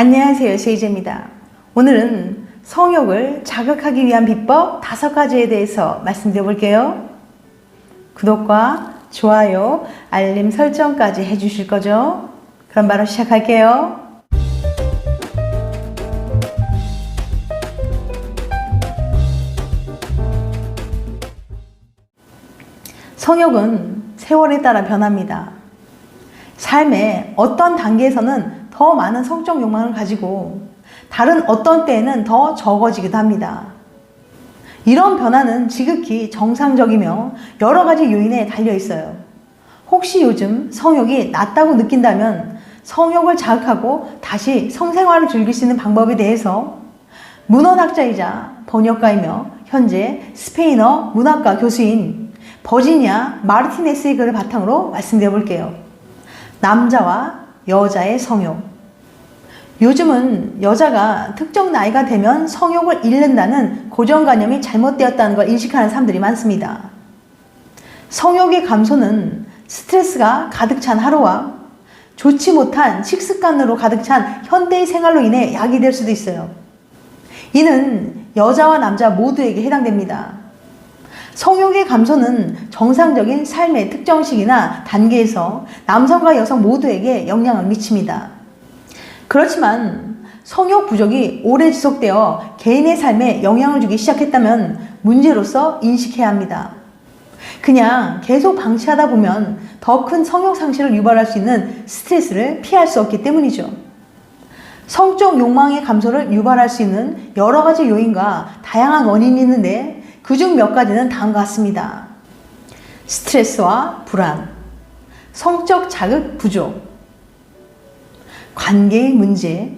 안녕하세요, 세이제입니다. 오늘은 성욕을 자극하기 위한 비법 5가지에 대해서 말씀드려 볼게요. 구독과 좋아요, 알림 설정까지 해주실 거죠? 그럼 바로 시작할게요. 성욕은 세월에 따라 변합니다. 삶의 어떤 단계에서는 더 많은 성적 욕망을 가지고 다른 어떤 때에는 더 적어지기도 합니다. 이런 변화는 지극히 정상적이며 여러 가지 요인에 달려 있어요. 혹시 요즘 성욕이 낮다고 느낀다면 성욕을 자극하고 다시 성생활을 즐길 수 있는 방법에 대해서 문헌학자이자 번역가이며 현재 스페인어 문학과 교수인 버지니아 마르티네스의 글을 바탕으로 말씀드려 볼게요. 남자와 여자의 성욕. 요즘은 여자가 특정 나이가 되면 성욕을 잃는다는 고정관념이 잘못되었다는 걸 인식하는 사람들이 많습니다. 성욕의 감소는 스트레스가 가득 찬 하루와 좋지 못한 식습관으로 가득 찬 현대의 생활로 인해 야기될 수도 있어요. 이는 여자와 남자 모두에게 해당됩니다. 성욕의 감소는 정상적인 삶의 특정 시기나 단계에서 남성과 여성 모두에게 영향을 미칩니다. 그렇지만 성욕 부족이 오래 지속되어 개인의 삶에 영향을 주기 시작했다면 문제로서 인식해야 합니다. 그냥 계속 방치하다 보면 더 큰 성욕 상실을 유발할 수 있는 스트레스를 피할 수 없기 때문이죠. 성적 욕망의 감소를 유발할 수 있는 여러 가지 요인과 다양한 원인이 있는데 그중 몇 가지는 다음과 같습니다. 스트레스와 불안, 성적 자극 부족, 관계의 문제,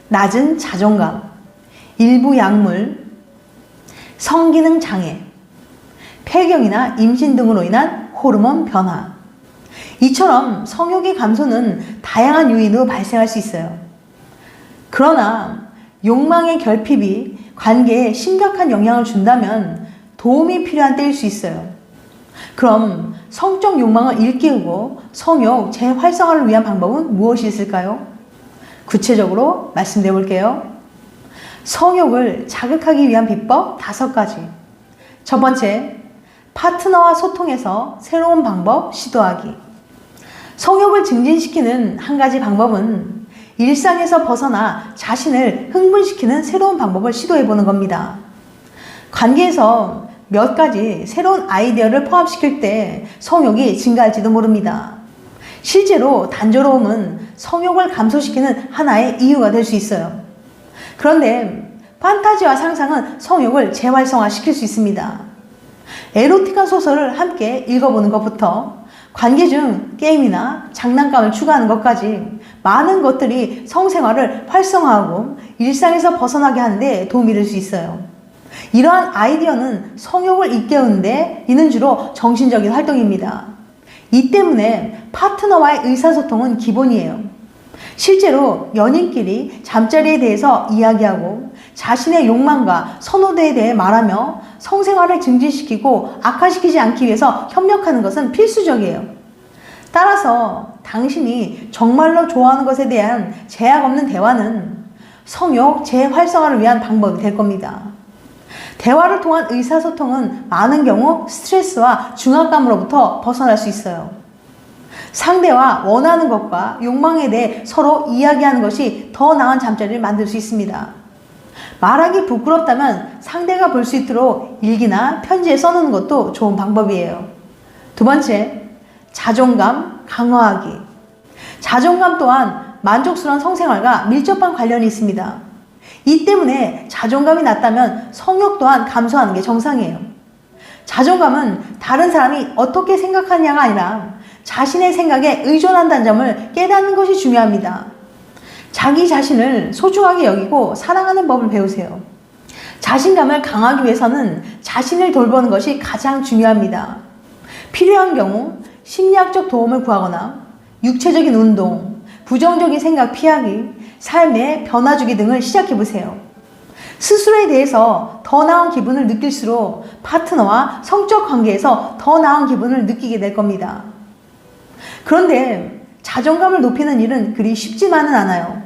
낮은 자존감, 일부 약물, 성기능 장애, 폐경이나 임신 등으로 인한 호르몬 변화. 이처럼 성욕의 감소는 다양한 요인으로 발생할 수 있어요. 그러나 욕망의 결핍이 관계에 심각한 영향을 준다면 도움이 필요한 때일 수 있어요. 그럼 성적 욕망을 일깨우고 성욕 재활성화를 위한 방법은 무엇이 있을까요? 구체적으로 말씀드려 볼게요. 성욕을 자극하기 위한 비법 5가지. 첫 번째, 파트너와 소통해서 새로운 방법 시도하기. 성욕을 증진시키는 한 가지 방법은 일상에서 벗어나 자신을 흥분시키는 새로운 방법을 시도해 보는 겁니다. 관계에서 몇 가지 새로운 아이디어를 포함시킬 때 성욕이 증가할지도 모릅니다. 실제로 단조로움은 성욕을 감소시키는 하나의 이유가 될 수 있어요. 그런데 판타지와 상상은 성욕을 재활성화시킬 수 있습니다. 에로틱한 소설을 함께 읽어보는 것부터 관계 중 게임이나 장난감을 추가하는 것까지 많은 것들이 성생활을 활성화하고 일상에서 벗어나게 하는데 도움이 될 수 있어요. 이러한 아이디어는 성욕을 일깨우는데 이는 주로 정신적인 활동입니다. 이 때문에 파트너와의 의사소통은 기본이에요. 실제로 연인끼리 잠자리에 대해서 이야기하고 자신의 욕망과 선호도에 대해 말하며 성생활을 증진시키고 악화시키지 않기 위해서 협력하는 것은 필수적이에요. 따라서 당신이 정말로 좋아하는 것에 대한 제약 없는 대화는 성욕 재활성화를 위한 방법이 될 겁니다. 대화를 통한 의사소통은 많은 경우 스트레스와 중압감으로부터 벗어날 수 있어요. 상대와 원하는 것과 욕망에 대해 서로 이야기하는 것이 더 나은 잠자리를 만들 수 있습니다. 말하기 부끄럽다면 상대가 볼 수 있도록 일기나 편지에 써놓는 것도 좋은 방법이에요. 두 번째, 자존감 강화하기. 자존감 또한 만족스러운 성생활과 밀접한 관련이 있습니다. 이 때문에 자존감이 낮다면 성욕 또한 감소하는 게 정상이에요. 자존감은 다른 사람이 어떻게 생각하냐가 아니라 자신의 생각에 의존한다는 점을 깨닫는 것이 중요합니다. 자기 자신을 소중하게 여기고 사랑하는 법을 배우세요. 자신감을 강화하기 위해서는 자신을 돌보는 것이 가장 중요합니다. 필요한 경우 심리학적 도움을 구하거나 육체적인 운동, 부정적인 생각 피하기, 삶의 변화 주기 등을 시작해 보세요. 스스로에 대해서 더 나은 기분을 느낄수록 파트너와 성적 관계에서 더 나은 기분을 느끼게 될 겁니다. 그런데 자존감을 높이는 일은 그리 쉽지만은 않아요.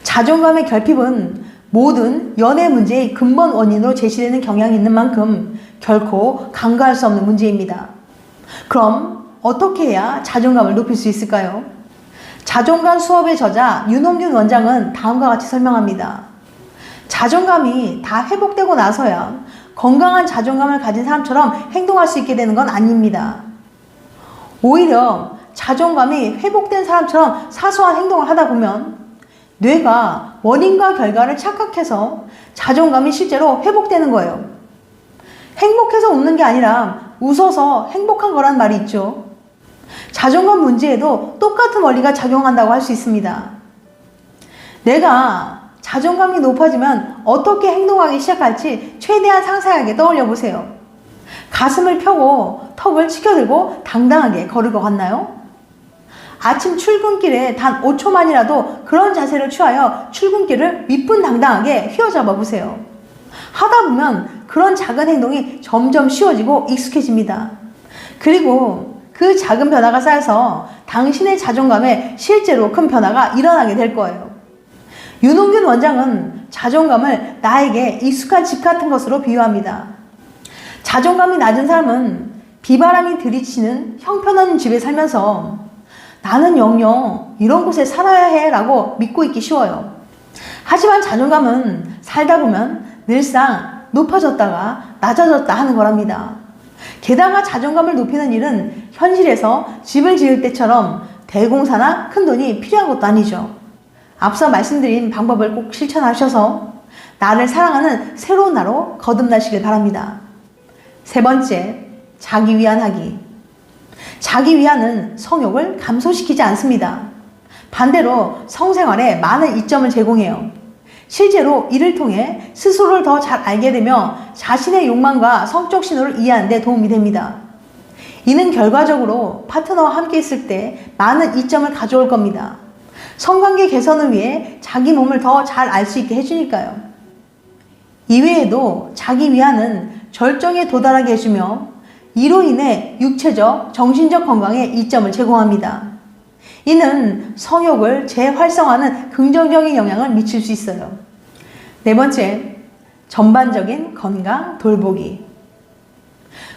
자존감의 결핍은 모든 연애 문제의 근본 원인으로 제시되는 경향이 있는 만큼 결코 간과할 수 없는 문제입니다. 그럼 어떻게 해야 자존감을 높일 수 있을까요? 자존감 수업의 저자 윤홍균 원장은 다음과 같이 설명합니다. 자존감이 다 회복되고 나서야 건강한 자존감을 가진 사람처럼 행동할 수 있게 되는 건 아닙니다. 오히려 자존감이 회복된 사람처럼 사소한 행동을 하다 보면 뇌가 원인과 결과를 착각해서 자존감이 실제로 회복되는 거예요. 행복해서 웃는 게 아니라 웃어서 행복한 거란 말이 있죠. 자존감 문제에도 똑같은 원리가 작용한다고 할 수 있습니다. 내가 자존감이 높아지면 어떻게 행동하기 시작할지 최대한 상세하게 떠올려 보세요. 가슴을 펴고 턱을 치켜들고 당당하게 걸을 것 같나요? 아침 출근길에 단 5초만이라도 그런 자세를 취하여 출근길을 위풍당당하게 휘어잡아 보세요. 하다 보면 그런 작은 행동이 점점 쉬워지고 익숙해집니다. 그리고 그 작은 변화가 쌓여서 당신의 자존감에 실제로 큰 변화가 일어나게 될 거예요. 윤홍균 원장은 자존감을 나에게 익숙한 집 같은 것으로 비유합니다. 자존감이 낮은 사람은 비바람이 들이치는 형편없는 집에 살면서 나는 영영 이런 곳에 살아야 해 라고 믿고 있기 쉬워요. 하지만 자존감은 살다 보면 늘상 높아졌다가 낮아졌다 하는 거랍니다. 게다가 자존감을 높이는 일은 현실에서 집을 지을 때처럼 대공사나 큰돈이 필요한 것도 아니죠. 앞서 말씀드린 방법을 꼭 실천하셔서 나를 사랑하는 새로운 나로 거듭나시길 바랍니다. 세 번째, 자기 위안하기. 자기 위안은 성욕을 감소시키지 않습니다. 반대로 성생활에 많은 이점을 제공해요. 실제로 이를 통해 스스로를 더 잘 알게 되며 자신의 욕망과 성적 신호를 이해하는 데 도움이 됩니다. 이는 결과적으로 파트너와 함께 있을 때 많은 이점을 가져올 겁니다. 성관계 개선을 위해 자기 몸을 더 잘 알 수 있게 해주니까요. 이외에도 자기 위안은 절정에 도달하게 해주며 이로 인해 육체적, 정신적 건강에 이점을 제공합니다. 이는 성욕을 재활성화하는 긍정적인 영향을 미칠 수 있어요. 네 번째, 전반적인 건강 돌보기.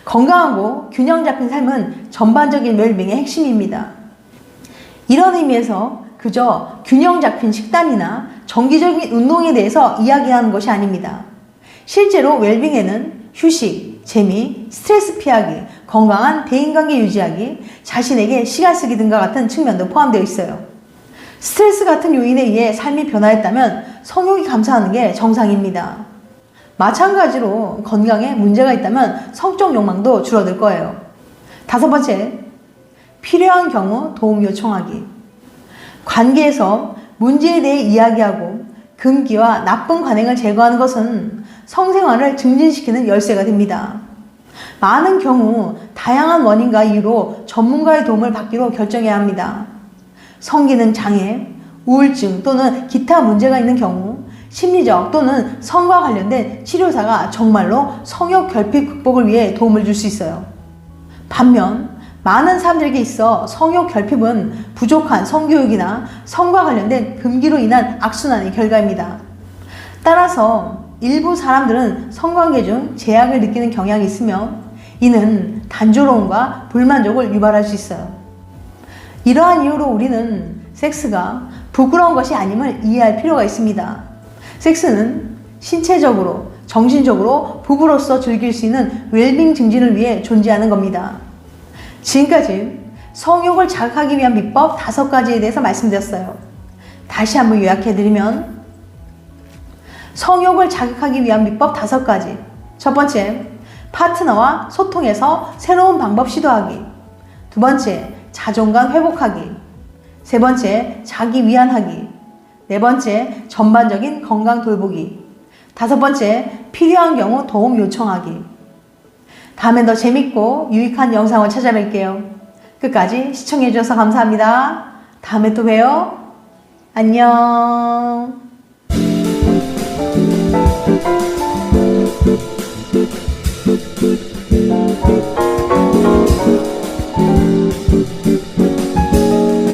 건강하고 균형 잡힌 삶은 전반적인 웰빙의 핵심입니다. 이런 의미에서 그저 균형 잡힌 식단이나 정기적인 운동에 대해서 이야기하는 것이 아닙니다. 실제로 웰빙에는 휴식, 재미, 스트레스 피하기, 건강한 대인관계 유지하기, 자신에게 시간 쓰기 등과 같은 측면도 포함되어 있어요. 스트레스 같은 요인에 의해 삶이 변화했다면 성욕이 감소하는 게 정상입니다. 마찬가지로 건강에 문제가 있다면 성적 욕망도 줄어들 거예요. 다섯 번째, 필요한 경우 도움 요청하기. 관계에서 문제에 대해 이야기하고 금기와 나쁜 관행을 제거하는 것은 성생활을 증진시키는 열쇠가 됩니다. 많은 경우 다양한 원인과 이유로 전문가의 도움을 받기로 결정해야 합니다. 성기능 장애, 우울증 또는 기타 문제가 있는 경우 심리적 또는 성과 관련된 치료사가 정말로 성욕 결핍 극복을 위해 도움을 줄 수 있어요. 반면 많은 사람들에게 있어 성욕 결핍은 부족한 성교육이나 성과 관련된 금기로 인한 악순환의 결과입니다. 따라서 일부 사람들은 성관계 중 제약을 느끼는 경향이 있으며 이는 단조로움과 불만족을 유발할 수 있어요. 이러한 이유로 우리는 섹스가 부끄러운 것이 아님을 이해할 필요가 있습니다. 섹스는 신체적으로, 정신적으로 부부로서 즐길 수 있는 웰빙 증진을 위해 존재하는 겁니다. 지금까지 성욕을 자극하기 위한 비법 5가지에 대해서 말씀드렸어요. 다시 한번 요약해드리면 성욕을 자극하기 위한 비법 5가지. 첫 번째, 파트너와 소통해서 새로운 방법 시도하기. 두 번째, 자존감 회복하기. 세 번째, 자기 위안하기. 네 번째, 전반적인 건강 돌보기. 다섯 번째, 필요한 경우 도움 요청하기. 다음엔 더 재밌고 유익한 영상을 찾아뵐게요. 끝까지 시청해주셔서 감사합니다. 다음에 또 봬요. 안녕.